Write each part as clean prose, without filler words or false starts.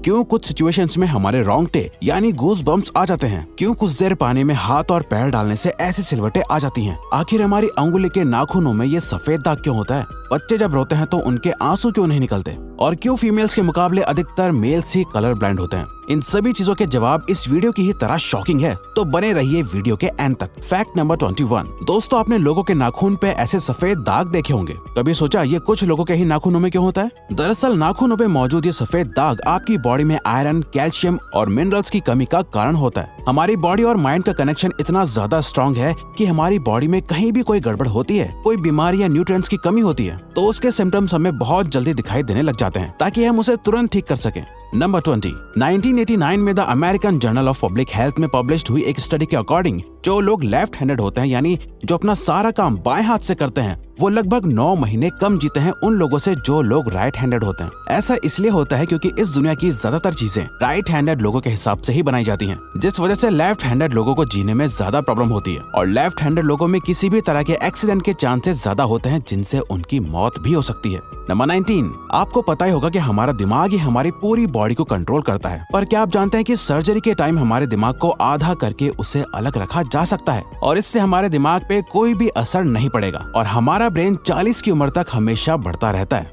क्यों कुछ सिचुएशंस में हमारे रोंगटे यानी गूज बम्प्स आ जाते हैं, क्यों कुछ देर पानी में हाथ और पैर डालने से ऐसी सिलवटें आ जाती हैं, आखिर हमारी अंगुली के नाखूनों में ये सफेद दाग क्यों होता है, बच्चे जब रोते हैं तो उनके आंसू क्यों नहीं निकलते, और क्यों फीमेल्स के मुकाबले अधिकतर मेल्स ही कलर ब्लाइंड होते हैं। इन सभी चीजों के जवाब इस वीडियो की ही तरह शॉकिंग है, तो बने रहिए वीडियो के एंड तक। Fact number 21। दोस्तों, आपने लोगों के नाखून पे ऐसे सफेद दाग देखे होंगे, कभी सोचा ये कुछ लोगों के ही नाखूनों में क्यों होता है? दरअसल नाखूनों पे मौजूद ये सफेद दाग आपकी बॉडी में आयरन, कैल्शियम और मिनरल्स की कमी का कारण होता है। हमारी बॉडी और माइंड का कनेक्शन इतना ज्यादा स्ट्रॉन्ग है कि हमारी बॉडी में कहीं भी कोई गड़बड़ होती है, कोई बीमारी या न्यूट्रिएंट्स की कमी होती है, तो उसके सिम्टम्स हमें बहुत जल्दी दिखाई देने लग जाते हैं, ताकि हम उसे तुरंत ठीक कर सकें। नंबर 20। 1989 में the American journal of public health में पब्लिश्ड हुई एक स्टडी के अकॉर्डिंग जो लोग लेफ्ट हैंडेड होते हैं, यानी जो अपना सारा काम बाएं हाथ से करते हैं, वो लगभग 9 महीने कम जीते हैं उन लोगों से जो लोग राइट हैंडेड होते हैं। ऐसा इसलिए होता है क्योंकि इस दुनिया की ज्यादातर चीजें राइट हैंडेड लोगों के हिसाब से ही बनाई जाती हैं, जिस वजह से लेफ्ट हैंडेड लोगों को जीने में ज्यादा प्रॉब्लम होती है, और लेफ्ट हैंडेड लोगों में किसी भी तरह के एक्सीडेंट के चांसेस ज्यादा होते हैं, जिनसे उनकी मौत भी हो सकती है। नंबर 19। आपको पता ही होगा कि हमारा दिमाग ही हमारी पूरी बॉडी को कंट्रोल करता है, पर क्या आप जानते हैं कि सर्जरी के टाइम हमारे दिमाग को आधा करके उसे अलग रखा जा सकता है, और इससे हमारे दिमाग पे कोई भी असर नहीं पड़ेगा, और हमारा ब्रेन 40 की उम्र तक हमेशा बढ़ता रहता है।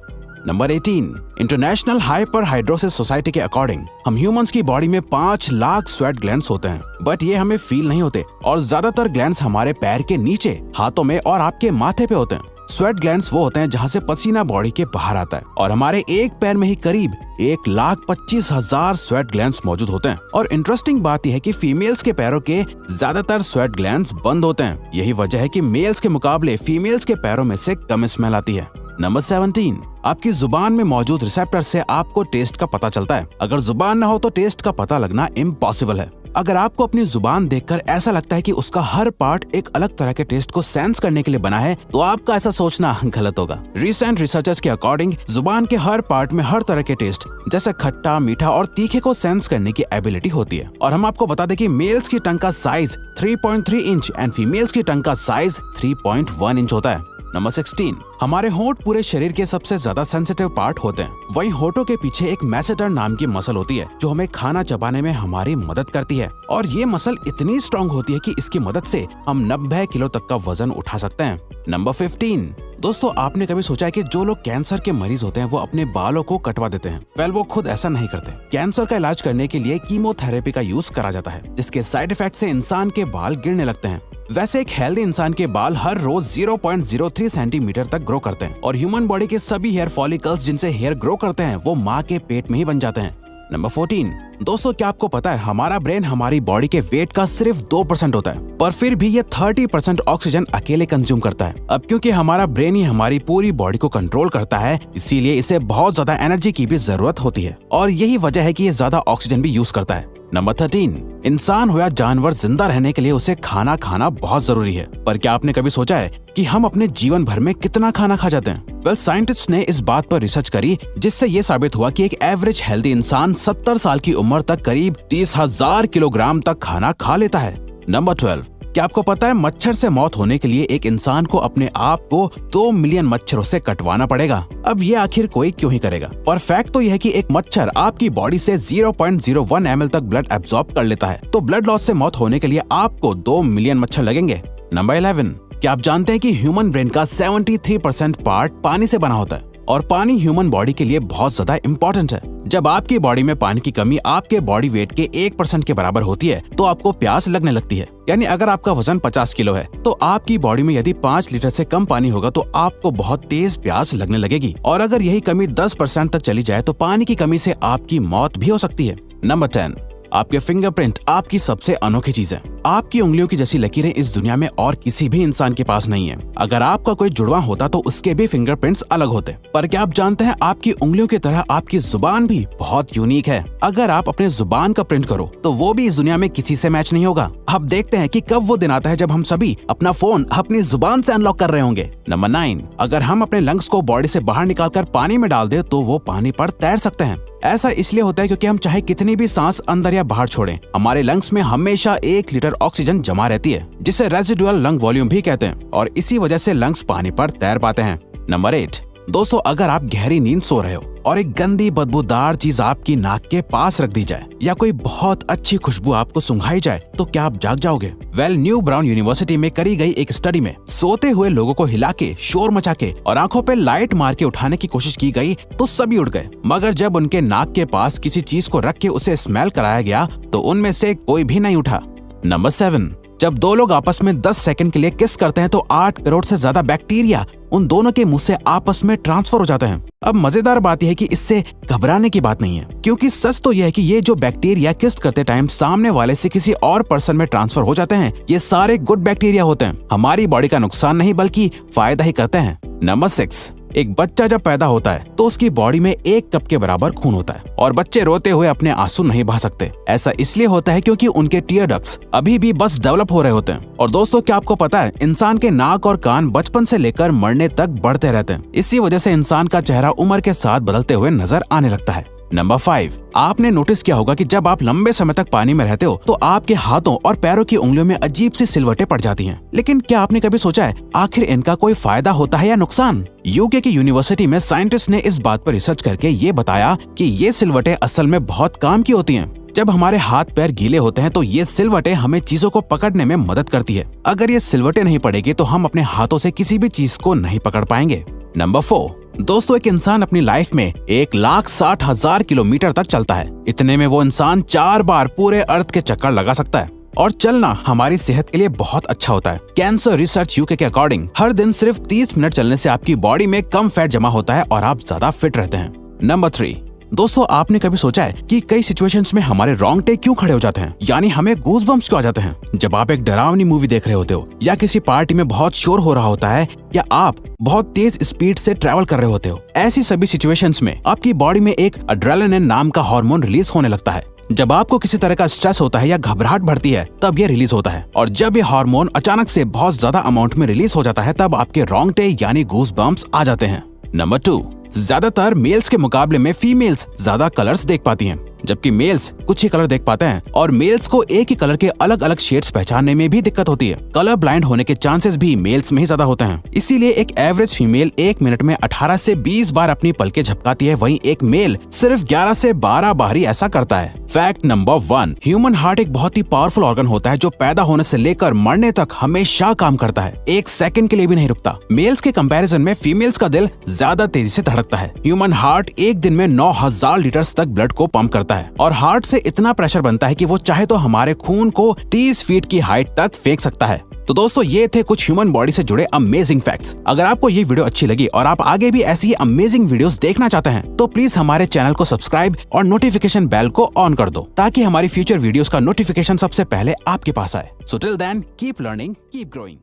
Number 18। International hyper hidrosis society के अकॉर्डिंग हम ह्यूमंस की बॉडी में 5 लाख स्वेट ग्लैंड्स होते हैं, बट ये हमें फील नहीं होते, और ज्यादातर ग्लैंड्स हमारे पैर के नीचे, हाथों में और आपके माथे पे होते हैं। स्वेट ग्लैंड्स वो होते हैं जहाँ से पसीना बॉडी के बाहर आता है, और हमारे एक पैर में ही करीब 1,25,000 स्वेट ग्लैंड्स मौजूद होते हैं। और इंटरेस्टिंग बात यह है कि फीमेल्स के पैरों के ज्यादातर स्वेट ग्लैंड्स बंद होते हैं। यही वजह है कि मेल्स के मुकाबले फीमेल्स के पैरों में से कम स्मेल आती है। नंबर 17। आपकी जुबान में मौजूद रिसेप्टर से आपको टेस्ट का पता चलता है। अगर जुबान न हो तो टेस्ट का पता लगना इम्पॉसिबल है। अगर आपको अपनी जुबान देखकर ऐसा लगता है कि उसका हर पार्ट एक अलग तरह के टेस्ट को सेंस करने के लिए बना है, तो आपका ऐसा सोचना गलत होगा। रिसेंट रिसर्चर्स के अकॉर्डिंग जुबान के हर पार्ट में हर तरह के टेस्ट जैसे खट्टा, मीठा और तीखे को सेंस करने की एबिलिटी होती है। और हम आपको बता दें कि मेल्स की टंग का साइज 3.3 इंच एंड फीमेल्स की टंग का साइज 3.1 इंच होता है। नंबर 16। हमारे होंठ पूरे शरीर के सबसे ज्यादा सेंसिटिव पार्ट होते हैं। वहीं होठों के पीछे एक मैसेटर नाम की मसल होती है जो हमें खाना चबाने में हमारी मदद करती है, और ये मसल इतनी स्ट्रॉन्ग होती है कि इसकी मदद से हम 90 किलो तक का वजन उठा सकते हैं। नंबर 15। दोस्तों, आपने कभी सोचा है कि जो लोग कैंसर के मरीज होते हैं वो अपने बालों को कटवा देते हैं? वेल, वो खुद ऐसा नहीं करते। कैंसर का इलाज करने के लिए कीमोथेरेपी का यूज करा जाता है, जिसके साइड इफेक्ट से इंसान के बाल गिरने लगते हैं। वैसे एक हेल्दी इंसान के बाल हर रोज 0.03 सेंटीमीटर तक ग्रो करते हैं, और ह्यूमन बॉडी के सभी हेयर फॉलिकल्स जिनसे हेयर ग्रो करते हैं वो माँ के पेट में ही बन जाते हैं। नंबर 14। दोस्तों, क्या आपको पता है हमारा ब्रेन हमारी बॉडी के वेट का सिर्फ 2% होता है, पर फिर भी ये 30% ऑक्सीजन अकेले कंज्यूम करता है। अब क्योंकि हमारा ब्रेन ही हमारी पूरी बॉडी को कंट्रोल करता है, इसीलिए इसे बहुत ज्यादा एनर्जी की भी जरूरत होती है, और यही वजह है कि ये ज्यादा ऑक्सीजन भी यूज करता है। नंबर 13। इंसान हो या जानवर, जिंदा रहने के लिए उसे खाना खाना बहुत जरूरी है, पर क्या आपने कभी सोचा है कि हम अपने जीवन भर में कितना खाना खा जाते हैं? वेल, साइंटिस्ट ने इस बात पर रिसर्च करी, जिससे ये साबित हुआ कि एक एवरेज हेल्दी इंसान 70 साल की उम्र तक करीब 30,000 किलोग्राम तक खाना खा लेता है। नंबर 12। क्या आपको पता है मच्छर से मौत होने के लिए एक इंसान को अपने आप को 2 मिलियन मच्छरों से कटवाना पड़ेगा? अब ये आखिर कोई क्यों ही करेगा? पर फैक्ट तो यह है कि एक मच्छर आपकी बॉडी से 0.01 ml तक ब्लड एब्जॉर्ब कर लेता है, तो ब्लड लॉस से मौत होने के लिए आपको 2 मिलियन मच्छर लगेंगे। नंबर 11। क्या आप जानते हैं कि ह्यूमन ब्रेन का 73% पार्ट पानी से बना होता है, और पानी ह्यूमन बॉडी के लिए बहुत ज्यादा इम्पोर्टेंट है। जब आपकी बॉडी में पानी की कमी आपके बॉडी वेट के 1% के बराबर होती है, तो आपको प्यास लगने लगती है। यानी अगर आपका वजन 50 किलो है, तो आपकी बॉडी में यदि 5 लीटर से कम पानी होगा तो आपको बहुत तेज प्यास लगने लगेगी, और अगर यही कमी 10% तक चली जाए तो पानी की कमी से आपकी मौत भी हो सकती है। नंबर 10। आपके फिंगरप्रिंट आपकी सबसे अनोखी चीज है। आपकी उंगलियों की जैसी लकीरें इस दुनिया में और किसी भी इंसान के पास नहीं है। अगर आपका कोई जुड़वा होता तो उसके भी फिंगरप्रिंट्स अलग होते। पर क्या आप जानते हैं आपकी उंगलियों की तरह आपकी जुबान भी बहुत यूनिक है। अगर आप अपने जुबान का प्रिंट करो तो वो भी इस दुनिया में किसी से मैच नहीं होगा। अब देखते हैं कि कब वो दिन आता है जब हम सभी अपना फोन अपनी जुबान से अनलॉक कर रहे होंगे। नंबर 9। अगर हम अपने लंग्स को बॉडी से बाहर निकालकर पानी में डाल दे तो वो पानी पर तैर सकते हैं। ऐसा इसलिए होता है क्योंकि हम चाहे कितनी भी सांस अंदर या बाहर छोड़ें, हमारे लंग्स में हमेशा 1 लीटर ऑक्सीजन जमा रहती है, जिसे रेजिडुअल लंग वॉल्यूम भी कहते हैं, और इसी वजह से लंग्स पानी पर तैर पाते हैं। नंबर 8। दोस्तों अगर आप गहरी नींद सो रहे हो और एक गंदी बदबूदार चीज आपकी नाक के पास रख दी जाए या कोई बहुत अच्छी खुशबू आपको सुंघाई जाए तो क्या आप जाग जाओगे? न्यू ब्राउन यूनिवर्सिटी में करी गई एक स्टडी में सोते हुए लोगों को हिला के, शोर मचा के और आंखों पे लाइट मार के उठाने की कोशिश की गई तो सभी उठ गए, मगर जब उनके नाक के पास किसी चीज को रख के उसे स्मेल कराया गया तो उनमें से कोई भी नहीं उठा। नंबर 7, जब दो लोग आपस में 10 सेकंड के लिए किस करते हैं तो 8 करोड़ से ज्यादा बैक्टीरिया उन दोनों के मुंह से आपस में ट्रांसफर हो जाते हैं। अब मजेदार बात यह है कि इससे घबराने की बात नहीं है, क्योंकि सच तो यह है कि ये जो बैक्टीरिया किस करते टाइम सामने वाले से किसी और पर्सन में ट्रांसफर हो जाते हैं, ये सारे गुड बैक्टीरिया होते हैं, हमारी बॉडी का नुकसान नहीं बल्कि फायदा ही करते हैं। नंबर 6, एक बच्चा जब पैदा होता है तो उसकी बॉडी में 1 कप के बराबर खून होता है और बच्चे रोते हुए अपने आंसू नहीं बहा सकते। ऐसा इसलिए होता है क्योंकि उनके टीयर डक्ट्स अभी भी बस डेवलप हो रहे होते हैं। और दोस्तों क्या आपको पता है, इंसान के नाक और कान बचपन से लेकर मरने तक बढ़ते रहते हैं। इसी वजह से इंसान का चेहरा उम्र के साथ बदलते हुए नजर आने लगता है। नंबर 5, आपने नोटिस किया होगा कि जब आप लंबे समय तक पानी में रहते हो तो आपके हाथों और पैरों की उंगलियों में अजीब सी सिलवटें पड़ जाती हैं। लेकिन क्या आपने कभी सोचा है आखिर इनका कोई फायदा होता है या नुकसान? यूके की यूनिवर्सिटी में साइंटिस्ट ने इस बात पर रिसर्च करके ये बताया कि ये सिलवटें असल में बहुत काम की होती हैं। जब हमारे हाथ पैर गीले होते हैं तो ये सिलवटें हमें चीजों को पकड़ने में मदद करती है। अगर ये सिलवटें नहीं पड़ेगी तो हम अपने हाथों से किसी भी चीज को नहीं पकड़ पाएंगे। नंबर 4, दोस्तों एक इंसान अपनी लाइफ में 1,60,000 किलोमीटर तक चलता है। इतने में वो इंसान 4 बार पूरे अर्थ के चक्कर लगा सकता है। और चलना हमारी सेहत के लिए बहुत अच्छा होता है। कैंसर रिसर्च यूके के अकॉर्डिंग हर दिन सिर्फ 30 मिनट चलने से आपकी बॉडी में कम फैट जमा होता है और आप ज्यादा फिट रहते हैं। नंबर 3, दोस्तों आपने कभी सोचा है कि कई सिचुएशंस में हमारे रोंगटे क्यों खड़े हो जाते हैं, यानी हमें गूज़बम्प्स क्यों आ जाते हैं? जब आप एक डरावनी मूवी देख रहे होते हो या किसी पार्टी में बहुत शोर हो रहा होता है या आप बहुत तेज स्पीड से ट्रैवल कर रहे होते हो, ऐसी सभी सिचुएशंस में आपकी बॉडी में एक एड्रेनालिन नाम का हार्मोन रिलीज होने लगता है। जब आपको किसी तरह का स्ट्रेस होता है या घबराहट बढ़ती है तब ये रिलीज होता है, और जब ये हार्मोन अचानक से बहुत ज्यादा अमाउंट में रिलीज हो जाता है तब आपके रोंगटे यानी गूज़बम्प्स आ जाते हैं। नंबर 2, ज्यादातर मेल्स के मुकाबले में फीमेल्स ज्यादा कलर्स देख पाती हैं, जबकि मेल्स कुछ ही कलर देख पाते हैं और मेल्स को एक ही कलर के अलग अलग शेड्स पहचानने में भी दिक्कत होती है। कलर ब्लाइंड होने के चांसेस भी मेल्स में ही ज्यादा होते हैं। इसीलिए एक एवरेज फीमेल 1 मिनट में 18 से 20 बार अपनी पलकें झपकाती है, वहीं एक मेल सिर्फ 11 से 12 बार ही ऐसा करता है। फैक्ट नंबर 1, ह्यूमन हार्ट एक बहुत ही पावरफुल ऑर्गन होता है जो पैदा होने से लेकर मरने तक हमेशा काम करता है, 1 सेकंड के लिए भी नहीं रुकता। मेल्स के कंपैरिजन में फीमेल्स का दिल ज्यादा तेजी से धड़कता है। ह्यूमन हार्ट एक दिन में 9,000 लीटर तक ब्लड को पंप करता है और हार्ट से इतना प्रेशर बनता है कि वो चाहे तो हमारे खून को 30 फीट की हाइट तक फेंक सकता है। तो दोस्तों ये थे कुछ ह्यूमन बॉडी से जुड़े अमेजिंग फैक्ट्स। अगर आपको ये वीडियो अच्छी लगी और आप आगे भी ऐसी ही अमेजिंग वीडियोस देखना चाहते हैं तो प्लीज हमारे चैनल को सब्सक्राइब और नोटिफिकेशन बेल को ऑन कर दो ताकि हमारी फ्यूचर वीडियोस का नोटिफिकेशन सबसे पहले आपके पास आए। So till then keep learning, keep growing.